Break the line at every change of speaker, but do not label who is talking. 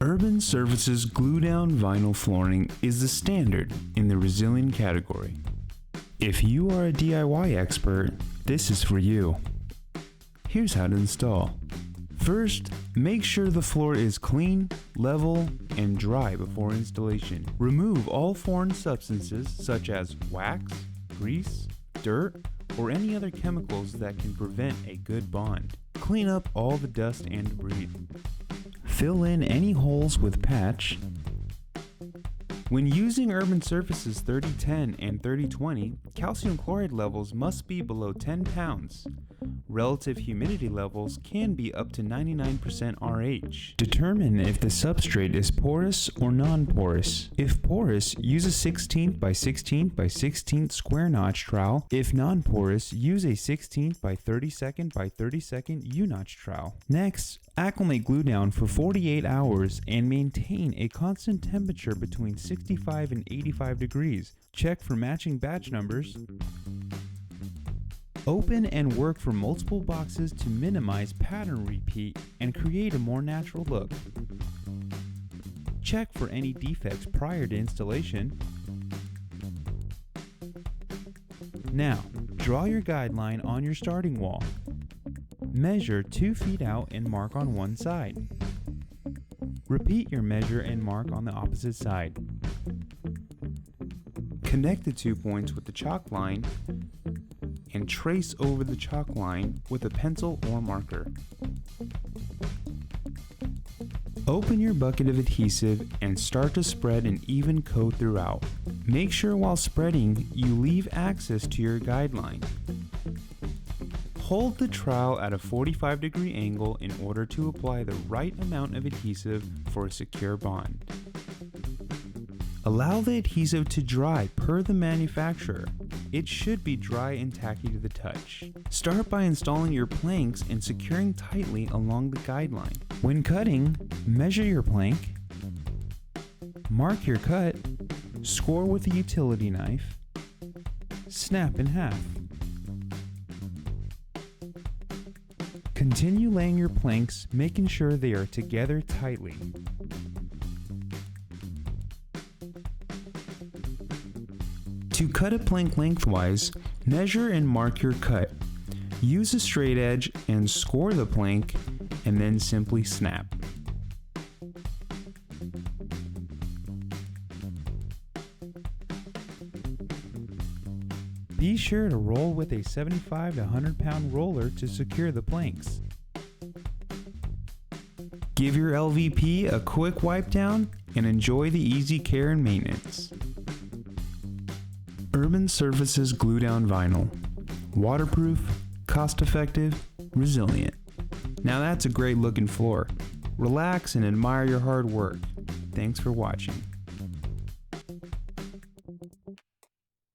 Urban Surfaces glue-down vinyl flooring is the standard in the resilient category. If you are a DIY expert, this is for you. Here's how to install. First, make sure the floor is clean, level, and dry before installation. Remove all foreign substances such as wax, grease, dirt, or any other chemicals that can prevent a good bond. Clean up all the dust and debris. Fill in any holes with patch. When using Urban Surfaces 3010 and 3020, calcium chloride levels must be below 10 pounds. Relative humidity levels can be up to 99% RH. Determine if the substrate is porous or non-porous. If porous, use a 16th by 16th by 16th square notch trowel. If non-porous, use a 16th by 32nd by 32nd U-notch trowel. Next, acclimate glue down for 48 hours and maintain a constant temperature between 65 and 85 degrees. Check for matching batch numbers. Open and work from multiple boxes to minimize pattern repeat and create a more natural look. Check for any defects prior to installation. Now, draw your guideline on your starting wall. Measure 2 feet out and mark on one side. Repeat your measure and mark on the opposite side. Connect the 2 points with the chalk line and trace over the chalk line with a pencil or marker. Open your bucket of adhesive and start to spread an even coat throughout. Make sure while spreading you leave access to your guideline. Hold the trowel at a 45-degree angle in order to apply the right amount of adhesive for a secure bond. Allow the adhesive to dry per the manufacturer. It should be dry and tacky to the touch. Start by installing your planks and securing tightly along the guideline. When cutting, measure your plank, mark your cut, score with a utility knife, snap in half. Continue laying your planks, making sure they are together tightly. To cut a plank lengthwise, measure and mark your cut. Use a straight edge and score the plank, and then simply snap. Be sure to roll with a 75 to 100 pound roller to secure the planks. Give your LVP a quick wipe down and enjoy the easy care and maintenance. Urban Surfaces glue down vinyl. Waterproof, cost effective, resilient. Now that's a great looking floor. Relax and admire your hard work. Thanks for watching.